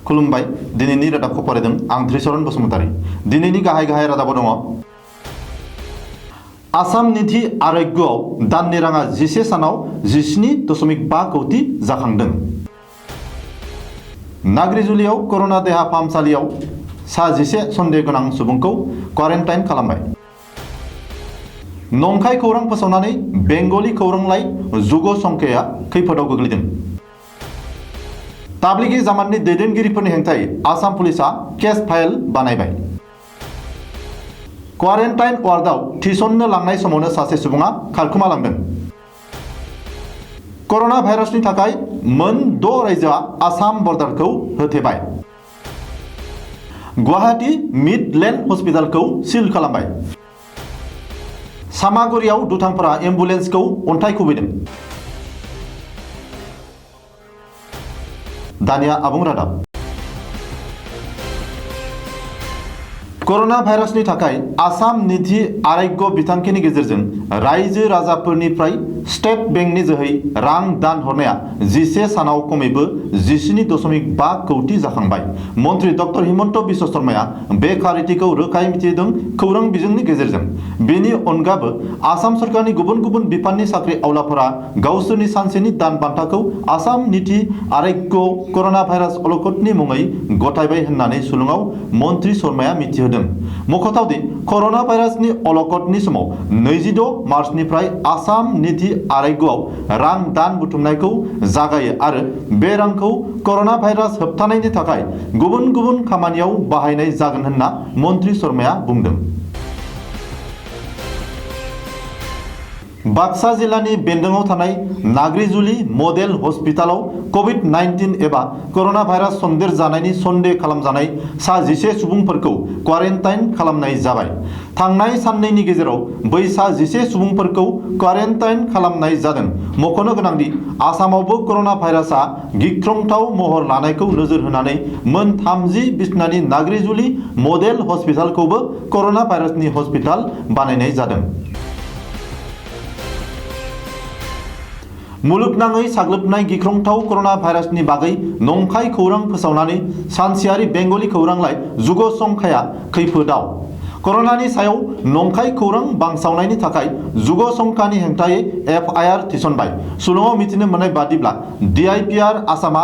खुलुमबाय दिनैनि रादाबखौ फरायदों आं त्रिशरन बसुमतारी। दिनैनि गाहाय रादाबाव दङ आसाम निधि आरोग्यआव दाननि राङा 11 सानाव 17.5 कौटि जाखांदों। नाग्रिजुलियाव करोना देहा फाहामसालियाव सा 11 सन्देह गोनां सुबुंखौ क्वारेन्टाइन खालामबाय। नंखाय खौरां फोसावनानै बेंगली खौरांलाइ जुग संख्याया खैफोदाव गोग्लैदों। ताब्लिगी जामातनि दैदेनगिरिफोरनि हेंथायै आसाम पुलिसा केस फाइल बानायबाय। क्वारेन्टाइन वार्डआव थिसननो लांनाय समावनो सासे सुबुङा खारखोमालांदों। करोना भाइरासनि थाखाय मोन 6 रायजोआ आसाम बर्डारखौ होथेबाय। गुवाहाटी मिडलेण्ड हस्पिटालखौ सिल खालामबाय। सामागुरियाव दुथांफोरा एम्बुलेन्सखौ अन्थाइ खुबैदों। दानिया आबुं रादाब। करोना भाइरासनि थाखाय आसाम निधि आरोग्य बिथांखिनि गेजेरजों रायजो राजाफोरनिफ्राय स्टेट बेंकनि जोहै रां दान हरनाया 11 सानाव खमैबो 17.5 कौटि जाखांबाय। मन्त्री डक्टर हिमन्त बिश्व शर्माया बे खारिथिखौ रोखायै मिथिहोदों खौरां बिजोंनि गेजेरजों। बेनि अनगाबो आसाम सरकारनि गुबुन गुबुन बिफाननि साख्रि आवलाफोरा गावसोरनि सानसेनि दान बान्थाखौ आसाम निधि आरोग्य करोना भाइरास अलखदनि मुङै गथायबाय होननानै सुलुङाव मन्त्री शर्माया मिथिहोदों। मख'थावदि करोना भाइरासनि अलखदनि समाव 26 मार्चनिफ्राय आसाम निधि आरोग्यआव रां दान बुथुमनायखौ जागायो आरो बे रांखौ करोना भाइरास होबथानायनि थाखाय गुबुन गुबुन खामानियाव बाहायनाय जागोन होनना मन्त्री शर्माया बुंदों। बाक्सा जिल्लानि बेन्दोङाव थानाय नाग्रिजुलि मडेल हस्पिटालाव कोविड-19 एबा करोना भाइरास सन्देर जानायनि सन्देह खालामजानाय सा 11 सुबुंफोरखौ क्वारेन्टाइन खालामनाय जाबाय। थांनाय साननैनि गेजेराव बै सा 11 सुबुंफोरखौ क्वारेन्टाइन खालामनाय जादों। मख'नो गोनांदि आसामावबो करोना भाइरासआ गिख्रंथाव महर लानायखौ नोजोर होनानै मोन 30 बिसनानि नाग्रिजुलि मडेल हस्पिटालखौबो करोना भाइरासनि हस्पिटाल बानायनाय जादों। मुलुगनाङै साग्लोबनाय गिख्रंथाव करोना भाइरासनि बागै नंखाय खौरां फोसावनानै सानसेयारि बेंगली खौरांलाइ जुग संख्याया खैफोदाव। करोनानि सायाव नंखाय खौरां बांसावनायनि थाखाय जुग संख्यानि हेंथायै FIR थिसनबाय। सुलुङाव मिथिनो मोननाय बादिब्ला DIPR आसामा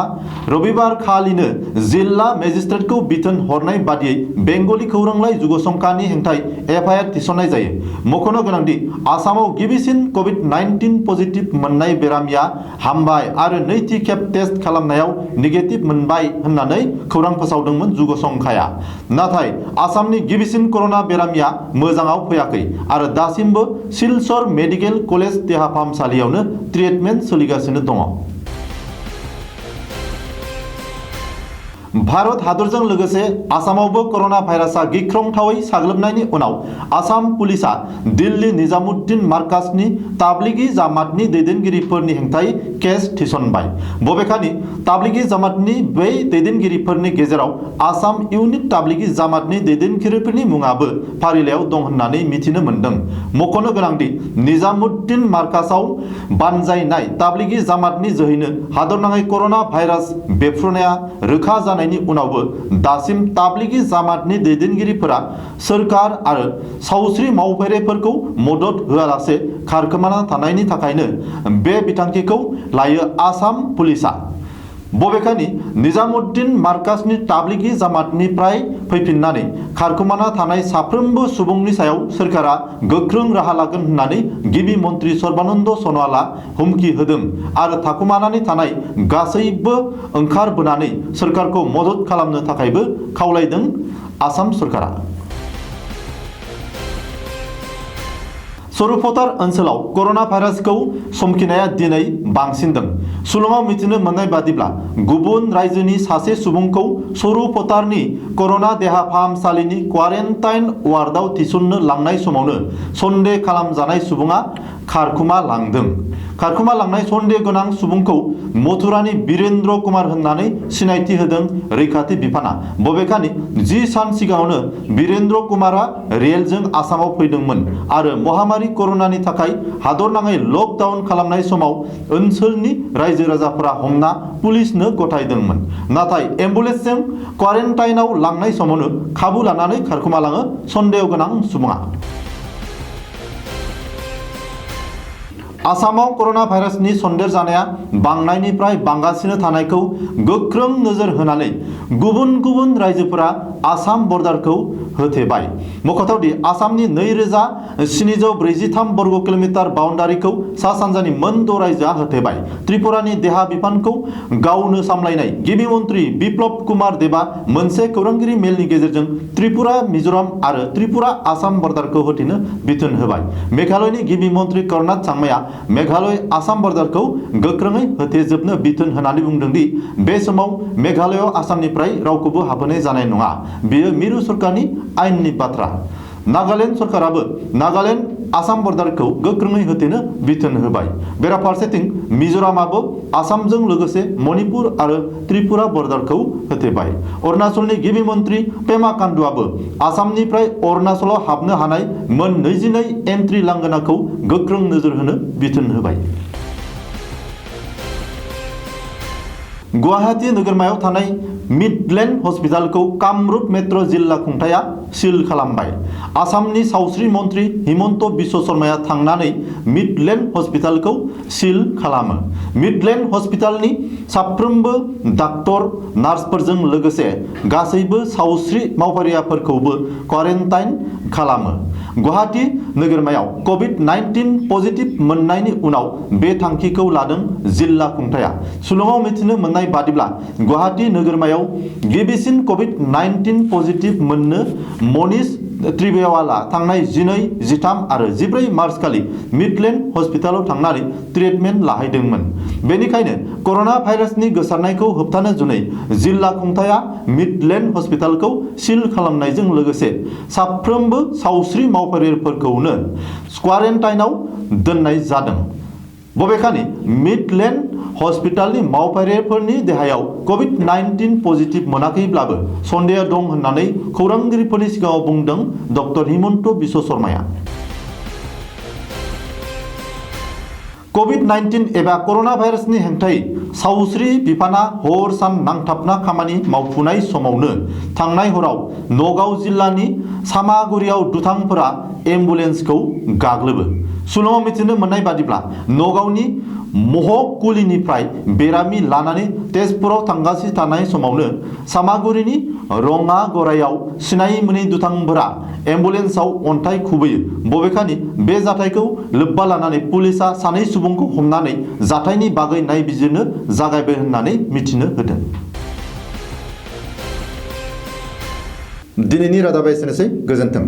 रबिबार खालिनो जिल्ला मेजिस्ट्रेटखौ बिथोन हरनाय बादियै बेंगली खौरांलाइ जुग संख्यानि हेंथायै FIR थिसननाय जायो। मख'नो गोनांदि आसामाव गिबिसिन कोविड-19 पजिटिभ मोननाय बेरामिया हामबाय आरो नैथि खेब टेस्ट खालामनायाव नेगेटिभ मोनबाय होननानै खौरां फोसावदोंमोन जुग संख्याया। नाथाय आसामनि गिबिसिन करोना बेरामिया मोजाङाव फैयाखै आरो दासिमबो सिलचर मेडिकेल कलेज देहा फाहामसालियावनो ट्रिटमेन्ट सोलिगासिनो दङ। भारत हादरजों लोगोसे आसामावबो करोना भाइरासआ गिख्रंथावै साग्लोबनायनि उनाव आसाम पुलिसा दिल्ली निजामुद्दिन मार्काजनि ताब्लिगी जामातनि दैदेनगिरिफोरनि हेंथायै केस थिसनबाय। बबेखानि ताब्लिगी जामातनि बै दैदेनगिरिफोरनि गेजेराव आसाम इउनिट ताब्लिगी जामातनि दैदेनगिरिफोरनि मुङाबो फारिलाइयाव दं होननानै मिथिनो मोन्दों। मख'नो गोनांदि निजामुद्दिन मार्काजआव बानजायनाय ताब्लिगी जामातनि जोहैनो हादरनाङै करोना भाइरास बेफ्रुनाया रोखा जानायनि उनावबो दासिम ताब्लिगी जामातनि दैदेनगिरिफोरा सोरखार आरो सावस्रि मावफारियाफोरखौ मदद होआलासे खारखोमाना थानायनि थाखायनो बे बिथांखिखौ लायो आसाम पुलिसा। बबेखानि निजामुद्दिन मार्काजनि ताब्लिगी जामातनिफ्राय फैफिननानै खारखोमाना थानाय साफ्रोमबो सुबुंनि सायाव सोरखारा गोख्रों राहा लागोन होननानै गिबि मन्त्री सर्बानन्द सन'वालआ हुमखि होदों आरो थाखुमानानै थानाय गासैबो ओंखारबोनानै सोरखारखौ मदद खालामनो थाखायबो खावलायदों आसाम सोरखारा। सरुफतार ओनसोलाव करोना भाइरासखौ समखिनाया दिनै बांसिनदों। सुलुङाव मिथिनो मोननाय बादिब्ला गुबुन रायजोनि सासे सुबुंखौ सरुफतारनि करोना देहा फाहामसालिनि क्वारेन्टाइन वार्डआव थिसननो लांनाय समावनो सन्देह खालामजानाय सुबुङा खारखुमा लांदों। खारखुमा लांनाय सन्देह गोनां सुबुंखौ मथुरानि वीरेन्द्र कुमार होननानै सिनायथि होदों रैखाथि बिफाना। बबेखानि 10 सान सिगाङावनो वीरेन्द्र कुमारा रेलजों आसामाव फैदोंमोन आरो महामारी कर'नानि थाखाय हादरनाङै लकडाउन खालामनाय समाव ओनसोलनि रायजो राजाफोरा हमना पुलिसनो गथायदोंमोन। नाथाय एम्बुलेन्सजों क्वारेन्टाइनाव लांनाय समावनो खाबु लानानै खारखुमालाङो सन्देह गोनां सुबुङा। आसामाव कर'ना भाइरासनि सन्देरजानाया बांनायनिफ्राय बांगासिनो थानायखौ गोख्रों नोजोर होनानै गुबुन गुबुन रायजोफोरा आसाम बर्डारखौ होथेबाय। मख'थावदि आसामनि 2743 बर्ग किल'मिटार बाउन्डारिखौ सा सानजानि मोन 6 रायजोआ होथेबाय। त्रिपुरानि देहा बिफानखौ गावनो सामलायनाय गिबि मन्त्रि बिप्लब कुमार देबआ मोनसे खौरांगिरि मेलनि गेजेरजों त्रिपुरा, मिज'राम आरो त्रिपुरा आसाम बर्डारखौ होथेनो बिथोन होबाय। मेघालयनि गिबि मन्त्रि कर्नाड सांमाया मेघालय आसाम बर्डारखौ गोख्रोङै होथेजोबनो बिथोन होनानै बुंदों दि बे समाव मेघालयआव आसामनिफ्राय रावखौबो हाबहोनाय जानाय नङा। बेयो मिरु सरकारनि आयेननि बाथ्रा। नागालेण्ड सरकाराबो नागालेण्ड आसाम बर्डारखौ गोख्रोङै होथेनो बिथोन होबाय। बेराफारसेथिं मिज'रामाबो आसामजों लोगोसे मणिपुर आरो त्रिपुरा बर्डारखौ होथेबाय। अरुणाचलनि गिबि मन्त्रि पेमा खांडुआबो आसामनिफ्राय अरुणाचलाव हाबनो हानाय मोन 22 एन्ट्रि लांगोनाखौ गोख्रों नोजोर होनो बिथोन होबाय। गुवाहाटी नोगोरमायाव थानाय मिडलेण्ड हस्पिटालखौ कामरुप मेट्र' जिल्ला खुंथाया सिल खालामबाय। आसामनि सावस्रि मन्त्रि हिमन्त बिश्व शर्माया थांनानै मिडलेण्ड हस्पिटालखौ सिल खालामो। मिडलेण्ड हस्पिटालनि साफ्रोमबो डाक्टर नार्सफोरजों लोगोसे गासैबो सावस्रि मावफारियाफोरखौबो क्वारेन्टाइन खालामो। गुवाहाटी नोगोरमायाव कभिड-19 पजिटिभ मोननायनि उनाव बे थांखिखौ लादों जिल्ला खुंथाया। सुलुङाव मिथिनो मोननाय बादिब्ला गुवाहाटी नोगोरमायाव गिबिसिन कभिड-19 पजिटिभ मोननो मनीष त्रिवेवाला थांनाय 12, 13 आरो 14 मार्च खालि मिडलेण्ड हस्पिटालाव थांनानै ट्रिटमेन्ट लाहैदोंमोन। बेनिखायनो कर'ना भाइरासनि गोसारनायखौ होबथानो जुनै जिल्ला खुंथाया मिडलेण्ड हस्पिटालखौ सिल खालामनायजों लोगोसे साफ्रोमबो सावस्रि मावफारियाफोरखौनो क्वारेन्टाइनाव दोननाय जादों। बबेखानि मिडलेण्ड हस्पिटालनि मावफारियाफोरनि देहायाव कभिड-19 पजिटिभ मोनाखैब्लाबो सन्देह दं होननानै खौरांगिरिफोरनि सिगाङाव बुंदों डक्टर हिमन्त बिश्व शर्माया। कभिड-19 एबा कर'ना भाइरासनि हेंथायै सावस्रि बिफाना हर सान नांथाबना खामानि मावफुनाय समावनो थांनाय हराव नगाव जिल्लानि सामागुरियाव दुथांफोरा एम्बुलेन्सखौ गाग्लोबो। सुलुङाव मिथिनो मोननाय बादिब्ला नगावनि महकुलिनिफ्राय बेरामि लानानै तेजपुराव थांगासिनो थानाय समावनो सामागुरिनि रङागरायाव सिनाय मोनै दुथांफोरा एम्बुलेन्सआव अन्थाइ खुबैयो। बबेखानि बे जाथायखौ लोब्बा लानानै पुलिसआ सानै सुबुंखौ हमनानै जाथायनि बागै नायबिजिरनो जागायबाय होननानै मिथिनो होदों। दिनैनि रादाबा एसेनोसै। गोजोन्थों।